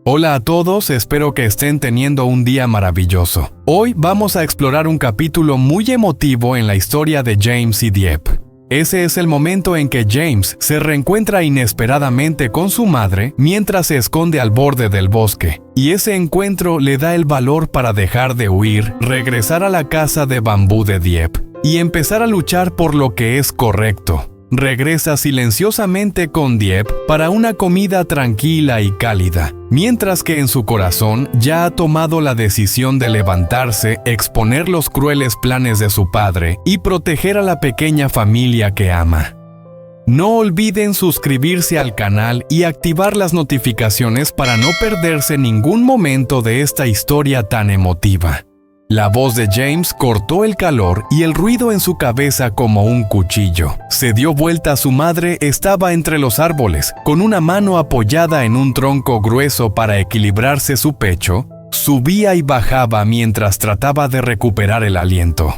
Hola a todos, espero que estén teniendo un día maravilloso. Hoy vamos a explorar un capítulo muy emotivo en la historia de James y Dieppe. Ese es el momento en que James se reencuentra inesperadamente con su madre mientras se esconde al borde del bosque, y ese encuentro le da el valor para dejar de huir, regresar a la casa de bambú de Dieppe y empezar a luchar por lo que es correcto. Regresa silenciosamente con Dieppe para una comida tranquila y cálida, mientras que en su corazón ya ha tomado la decisión de levantarse, exponer los crueles planes de su padre y proteger a la pequeña familia que ama. No olviden suscribirse al canal y activar las notificaciones para no perderse ningún momento de esta historia tan emotiva. La voz de James cortó el calor y el ruido en su cabeza como un cuchillo. Se dio vuelta a su madre, estaba entre los árboles, con una mano apoyada en un tronco grueso para equilibrarse su pecho, subía y bajaba mientras trataba de recuperar el aliento.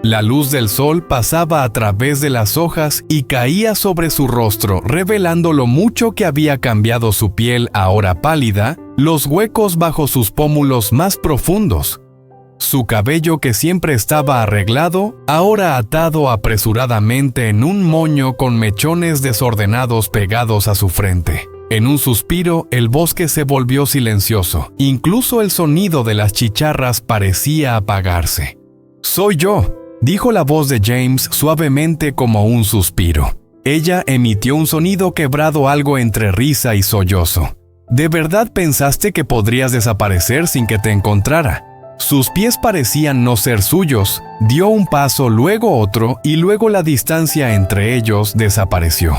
La luz del sol pasaba a través de las hojas y caía sobre su rostro, revelando lo mucho que había cambiado su piel ahora pálida, los huecos bajo sus pómulos más profundos. Su cabello que siempre estaba arreglado, ahora atado apresuradamente en un moño con mechones desordenados pegados a su frente. En un suspiro, el bosque se volvió silencioso. Incluso el sonido de las chicharras parecía apagarse. «Soy yo», dijo la voz de James suavemente como un suspiro. Ella emitió un sonido quebrado algo entre risa y sollozo. «¿De verdad pensaste que podrías desaparecer sin que te encontrara?» Sus pies parecían no ser suyos. Dio un paso, luego otro, y luego la distancia entre ellos desapareció.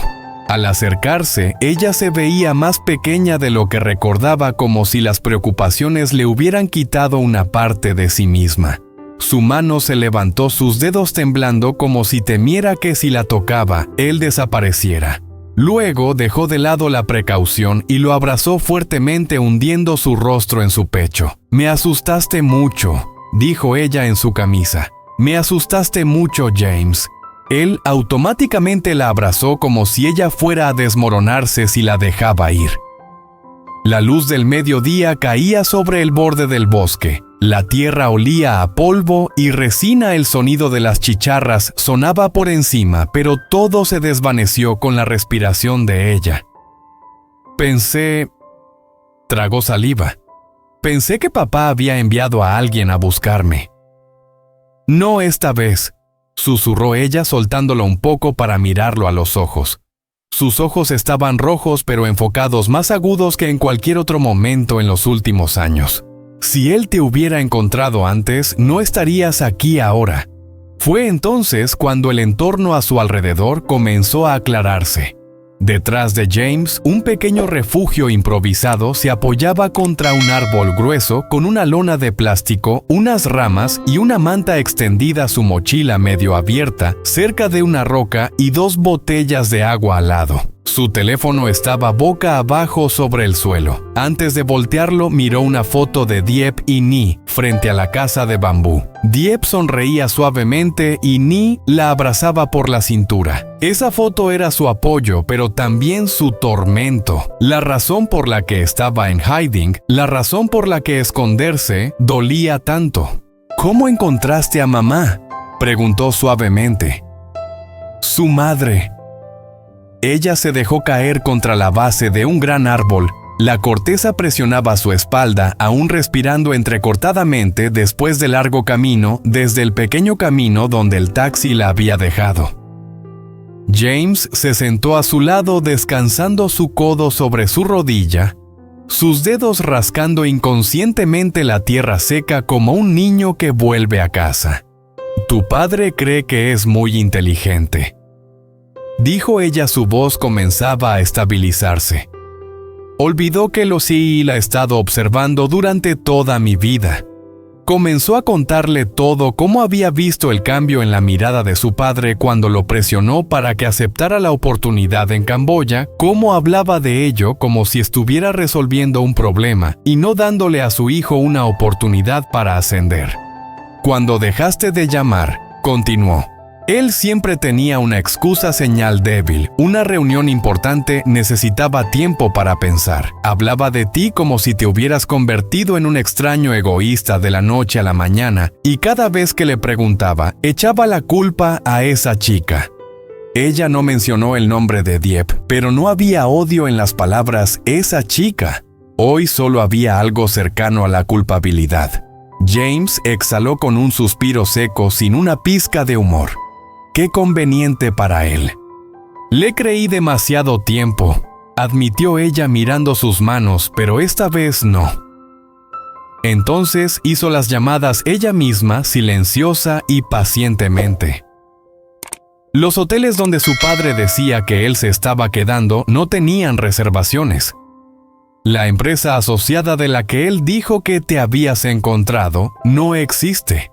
Al acercarse, ella se veía más pequeña de lo que recordaba, como si las preocupaciones le hubieran quitado una parte de sí misma. Su mano se levantó, sus dedos temblando como si temiera que si la tocaba, él desapareciera. Luego dejó de lado la precaución y lo abrazó fuertemente, hundiendo su rostro en su pecho. «Me asustaste mucho», dijo ella en su camisa. «Me asustaste mucho, James». Él automáticamente la abrazó como si ella fuera a desmoronarse si la dejaba ir. La luz del mediodía caía sobre el borde del bosque. La tierra olía a polvo y resina, el sonido de las chicharras sonaba por encima, pero todo se desvaneció con la respiración de ella. Tragó saliva. Pensé que papá había enviado a alguien a buscarme. «No esta vez», susurró ella soltándolo un poco para mirarlo a los ojos. Sus ojos estaban rojos pero enfocados, más agudos que en cualquier otro momento en los últimos años. «Si él te hubiera encontrado antes, no estarías aquí ahora». Fue entonces cuando el entorno a su alrededor comenzó a aclararse. Detrás de James, un pequeño refugio improvisado se apoyaba contra un árbol grueso con una lona de plástico, unas ramas y una manta extendida, su mochila medio abierta, cerca de una roca y 2 botellas de agua al lado. Su teléfono estaba boca abajo sobre el suelo. Antes de voltearlo, miró una foto de Dieppe y Nee frente a la casa de bambú. Dieppe sonreía suavemente y Nee la abrazaba por la cintura. Esa foto era su apoyo, pero también su tormento. La razón por la que estaba en hiding, la razón por la que esconderse, dolía tanto. «¿Cómo encontraste a mamá?», preguntó suavemente. «Su madre». Ella se dejó caer contra la base de un gran árbol. La corteza presionaba su espalda, aún respirando entrecortadamente después del largo camino, desde el pequeño camino donde el taxi la había dejado. James se sentó a su lado, descansando su codo sobre su rodilla, sus dedos rascando inconscientemente la tierra seca como un niño que vuelve a casa. «Tu padre cree que es muy inteligente», dijo ella. Su voz comenzaba a estabilizarse. «Olvidó que Lucy la ha estado observando durante toda mi vida». Comenzó a contarle todo, cómo había visto el cambio en la mirada de su padre cuando lo presionó para que aceptara la oportunidad en Camboya, cómo hablaba de ello como si estuviera resolviendo un problema y no dándole a su hijo una oportunidad para ascender. «Cuando dejaste de llamar», continuó, Él siempre tenía una excusa señal débil. Una reunión importante necesitaba tiempo para pensar. Hablaba de ti como si te hubieras convertido en un extraño egoísta de la noche a la mañana, y cada vez que le preguntaba, echaba la culpa a esa chica. Ella no mencionó el nombre de Dieppe, pero no había odio en las palabras esa chica. Hoy solo había algo cercano a la culpabilidad. James exhaló con un suspiro seco sin una pizca de humor. ¡Qué conveniente para él! Le creí demasiado tiempo, admitió ella mirando sus manos, pero esta vez no. Entonces hizo las llamadas ella misma, silenciosa y pacientemente. Los hoteles donde su padre decía que él se estaba quedando no tenían reservaciones. La empresa asociada de la que él dijo que te habías encontrado no existe.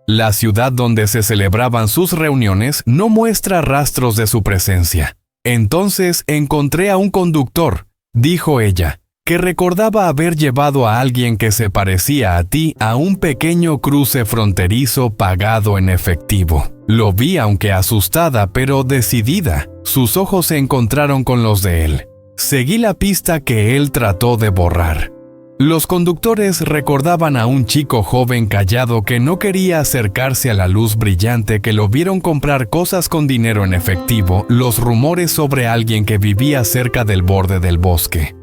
La ciudad donde se celebraban sus reuniones no muestra rastros de su presencia. Entonces encontré a un conductor, dijo ella, que recordaba haber llevado a alguien que se parecía a ti a un pequeño cruce fronterizo pagado en efectivo. Lo vi aunque asustada, pero decidida. Sus ojos se encontraron con los de él. Seguí la pista que él trató de borrar. Los conductores recordaban a un chico joven callado que no quería acercarse a la luz brillante que lo vieron comprar cosas con dinero en efectivo, los rumores sobre alguien que vivía cerca del borde del bosque.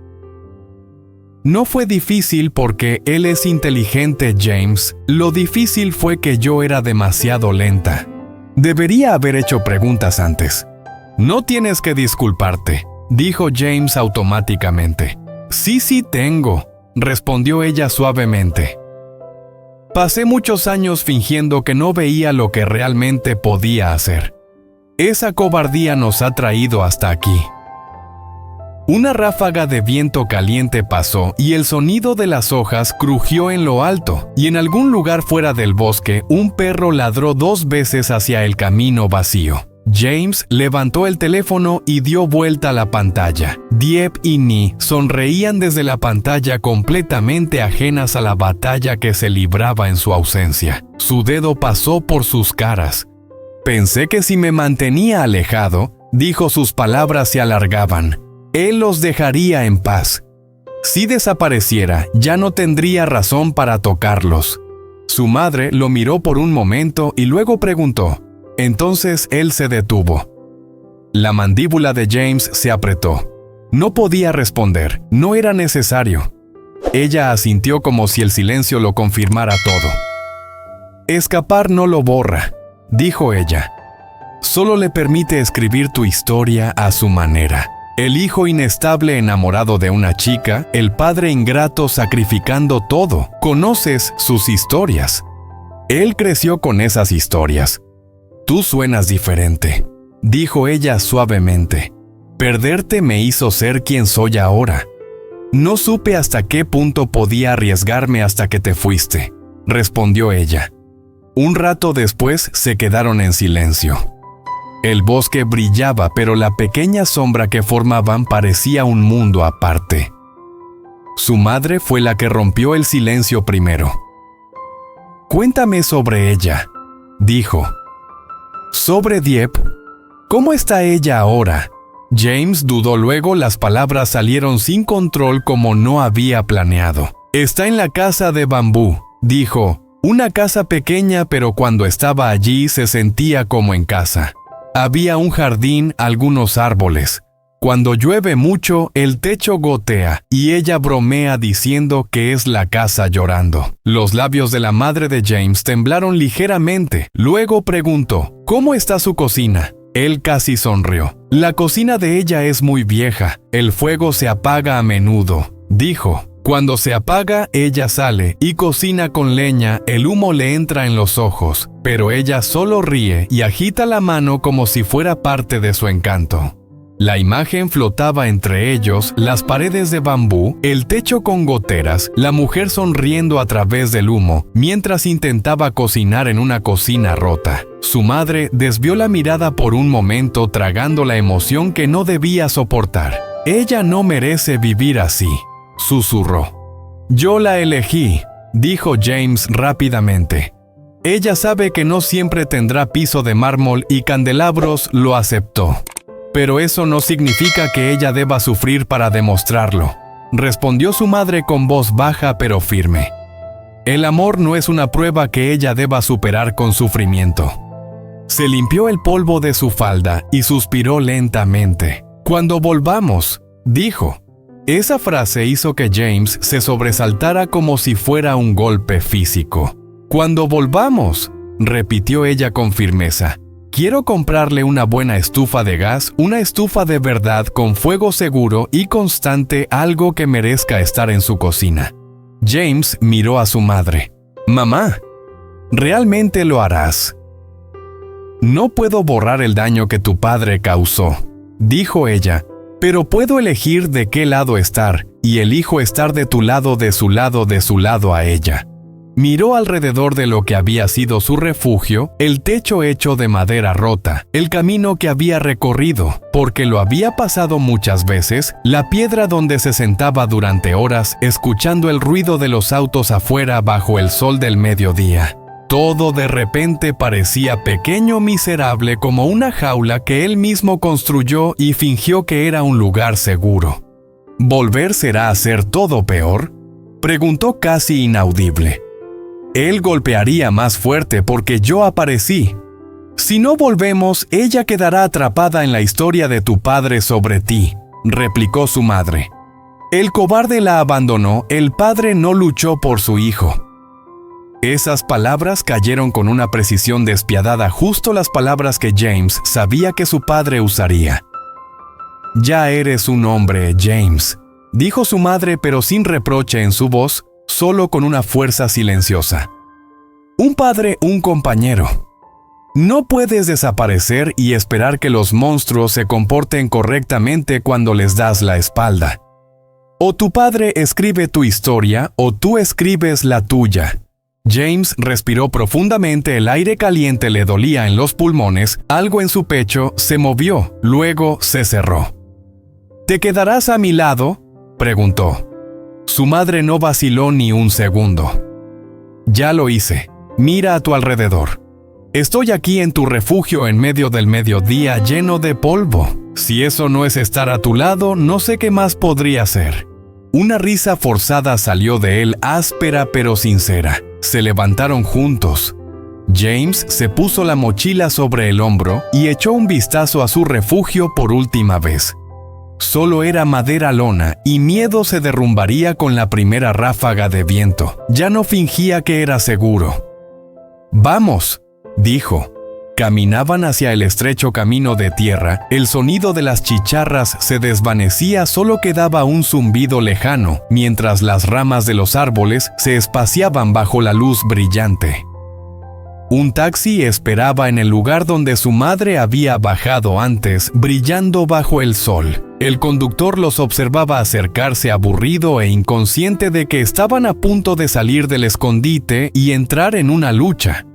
No fue difícil porque él es inteligente, James. Lo difícil fue que yo era demasiado lenta. Debería haber hecho preguntas antes. No tienes que disculparte, dijo James automáticamente. Sí tengo, respondió ella suavemente. Pasé muchos años fingiendo que no veía lo que realmente podía hacer. Esa cobardía nos ha traído hasta aquí. Una ráfaga de viento caliente pasó y el sonido de las hojas crujió en lo alto, y en algún lugar fuera del bosque un perro ladró 2 veces hacia el camino vacío. James levantó el teléfono y dio vuelta a la pantalla. Dieppe y Nee sonreían desde la pantalla completamente ajenas a la batalla que se libraba en su ausencia. Su dedo pasó por sus caras. Pensé que si me mantenía alejado, dijo, sus palabras se alargaban. Él los dejaría en paz. Si desapareciera, ya no tendría razón para tocarlos. Su madre lo miró por un momento y luego preguntó. Entonces él se detuvo. La mandíbula de James se apretó. No podía responder, no era necesario. Ella asintió como si el silencio lo confirmara todo. Escapar no lo borra, dijo ella. Solo le permite escribir tu historia a su manera. El hijo inestable enamorado de una chica, el padre ingrato sacrificando todo. Conoces sus historias. Él creció con esas historias. Tú suenas diferente, dijo ella suavemente. Perderte me hizo ser quien soy ahora. No supe hasta qué punto podía arriesgarme hasta que te fuiste, respondió ella. Un rato después se quedaron en silencio. El bosque brillaba, pero la pequeña sombra que formaban parecía un mundo aparte. Su madre fue la que rompió el silencio primero. Cuéntame sobre ella, dijo. ¿Sobre Dieppe? ¿Cómo está ella ahora? James dudó, luego las palabras salieron sin control como no había planeado. Está en la casa de bambú, dijo. Una casa pequeña, pero cuando estaba allí se sentía como en casa. Había un jardín, algunos árboles. Cuando llueve mucho, el techo gotea, y ella bromea diciendo que es la casa llorando. Los labios de la madre de James temblaron ligeramente. Luego preguntó, ¿cómo está su cocina? Él casi sonrió. La cocina de ella es muy vieja. El fuego se apaga a menudo, dijo. Cuando se apaga, ella sale y cocina con leña, el humo le entra en los ojos, pero ella solo ríe y agita la mano como si fuera parte de su encanto. La imagen flotaba entre ellos, las paredes de bambú, el techo con goteras, la mujer sonriendo a través del humo, mientras intentaba cocinar en una cocina rota. Su madre desvió la mirada por un momento, tragando la emoción que no debía soportar. Ella no merece vivir así, susurró. Yo la elegí, dijo James rápidamente. Ella sabe que no siempre tendrá piso de mármol y candelabros, lo aceptó. Pero eso no significa que ella deba sufrir para demostrarlo, respondió su madre con voz baja pero firme. El amor no es una prueba que ella deba superar con sufrimiento. Se limpió el polvo de su falda y suspiró lentamente. Cuando volvamos, dijo. Esa frase hizo que James se sobresaltara como si fuera un golpe físico. Cuando volvamos, repitió ella con firmeza. Quiero comprarle una buena estufa de gas, una estufa de verdad con fuego seguro y constante, algo que merezca estar en su cocina. James miró a su madre. Mamá, ¿realmente lo harás? No puedo borrar el daño que tu padre causó, dijo ella, pero puedo elegir de qué lado estar, y elijo estar de tu lado, de su lado, de su lado a ella. Miró alrededor de lo que había sido su refugio, el techo hecho de madera rota, el camino que había recorrido, porque lo había pasado muchas veces, la piedra donde se sentaba durante horas, escuchando el ruido de los autos afuera bajo el sol del mediodía. Todo de repente parecía pequeño, miserable, como una jaula que él mismo construyó y fingió que era un lugar seguro. ¿Volver será hacer todo peor?, preguntó casi inaudible. Él golpearía más fuerte porque yo aparecí. Si no volvemos, ella quedará atrapada en la historia de tu padre sobre ti, replicó su madre. El cobarde la abandonó, el padre no luchó por su hijo. Esas palabras cayeron con una precisión despiadada, justo las palabras que James sabía que su padre usaría. Ya eres un hombre, James, dijo su madre, pero sin reproche en su voz, solo con una fuerza silenciosa. Un padre, un compañero. No puedes desaparecer y esperar que los monstruos se comporten correctamente cuando les das la espalda. O tu padre escribe tu historia, o tú escribes la tuya. James respiró profundamente, el aire caliente le dolía en los pulmones, algo en su pecho se movió, luego se cerró. ¿Te quedarás a mi lado?, preguntó. Su madre no vaciló ni un segundo. Ya lo hice. Mira a tu alrededor. Estoy aquí en tu refugio en medio del mediodía lleno de polvo. Si eso no es estar a tu lado, no sé qué más podría ser. Una risa forzada salió de él, áspera pero sincera. Se levantaron juntos. James se puso la mochila sobre el hombro y echó un vistazo a su refugio por última vez. Solo era madera lona y miedo se derrumbaría con la primera ráfaga de viento. Ya no fingía que era seguro. «Vamos», dijo. Caminaban hacia el estrecho camino de tierra, el sonido de las chicharras se desvanecía, solo quedaba un zumbido lejano, mientras las ramas de los árboles se espaciaban bajo la luz brillante. Un taxi esperaba en el lugar donde su madre había bajado antes, brillando bajo el sol. El conductor los observaba acercarse, aburrido e inconsciente de que estaban a punto de salir del escondite y entrar en una lucha.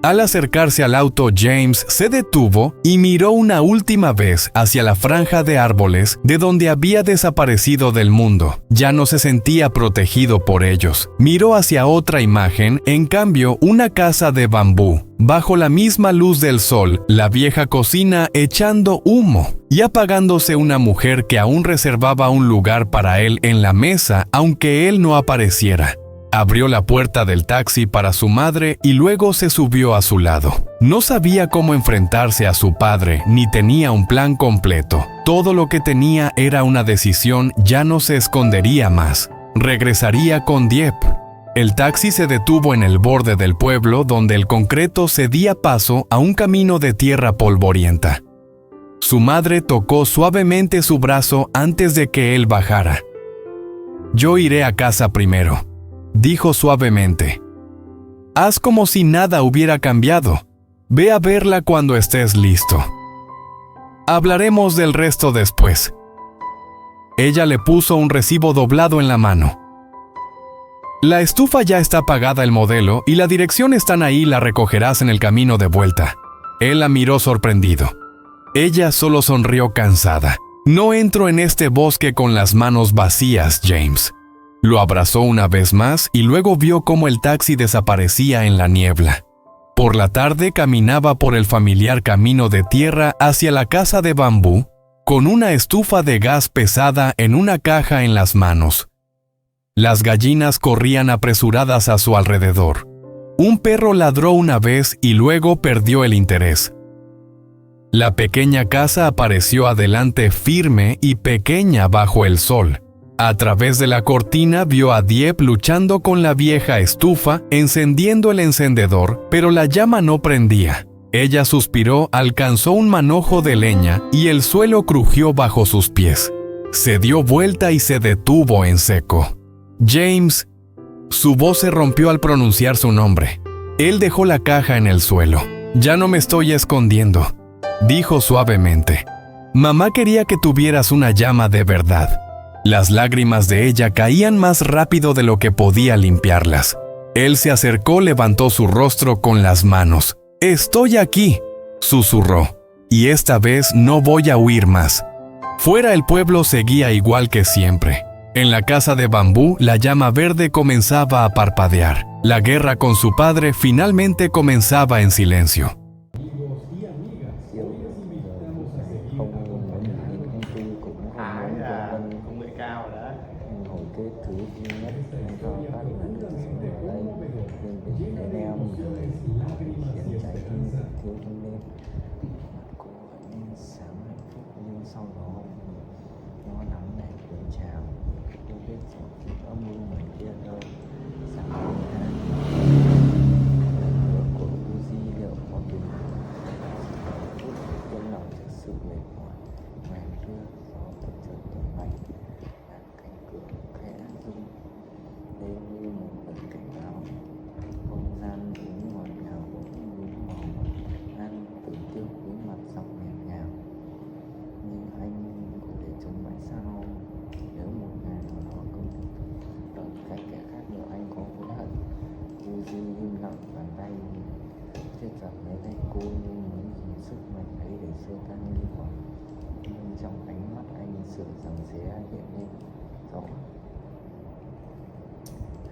Al acercarse al auto, James se detuvo y miró una última vez hacia la franja de árboles de donde había desaparecido del mundo. Ya no se sentía protegido por ellos. Miró hacia otra imagen, en cambio, una casa de bambú. Bajo la misma luz del sol, la vieja cocina echando humo y apagándose una mujer que aún reservaba un lugar para él en la mesa, aunque él no apareciera. Abrió la puerta del taxi para su madre y luego se subió a su lado. No sabía cómo enfrentarse a su padre, ni tenía un plan completo. Todo lo que tenía era una decisión, ya no se escondería más. Regresaría con Dieppe. El taxi se detuvo en el borde del pueblo donde el concreto cedía paso a un camino de tierra polvorienta. Su madre tocó suavemente su brazo antes de que él bajara. «Yo iré a casa primero», dijo suavemente. «Haz como si nada hubiera cambiado. Ve a verla cuando estés listo. Hablaremos del resto después». Ella le puso un recibo doblado en la mano. «La estufa ya está pagada, el modelo y la dirección están ahí, la recogerás en el camino de vuelta». Él la miró sorprendido. Ella solo sonrió cansada. «No entro en este bosque con las manos vacías, James». Lo abrazó una vez más y luego vio cómo el taxi desaparecía en la niebla. Por la tarde caminaba por el familiar camino de tierra hacia la casa de bambú, con una estufa de gas pesada en una caja en las manos. Las gallinas corrían apresuradas a su alrededor. Un perro ladró una vez y luego perdió el interés. La pequeña casa apareció adelante firme y pequeña bajo el sol. A través de la cortina vio a Dieppe luchando con la vieja estufa, encendiendo el encendedor, pero la llama no prendía. Ella suspiró, alcanzó un manojo de leña y el suelo crujió bajo sus pies. Se dio vuelta y se detuvo en seco. James. Su voz se rompió al pronunciar su nombre. Él dejó la caja en el suelo. «Ya no me estoy escondiendo», dijo suavemente. «Mamá quería que tuvieras una llama de verdad». Las lágrimas de ella caían más rápido de lo que podía limpiarlas. Él se acercó, levantó su rostro con las manos. «Estoy aquí», susurró, «y esta vez no voy a huir más». Fuera el pueblo seguía igual que siempre. En la casa de bambú, la llama verde comenzaba a parpadear. La guerra con su padre finalmente comenzaba en silencio.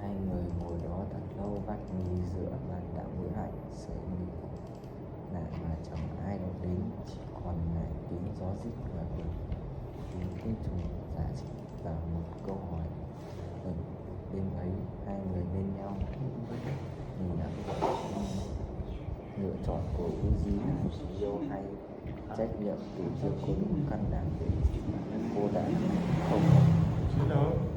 Hai người ngồi đó thật lâu, vắt mi giữa bàn đảo bữa lạnh, sưởi mi lại mà chẳng ai đâu đến, chỉ còn lại tiếng gió rít và tiếng côn trùng giả trị và một câu hỏi. Đêm ấy hai người bên nhau, nhìn đã lựa chọn của Uzi là yêu hay trách nhiệm từ chưa có đủ can đảm để cô đã không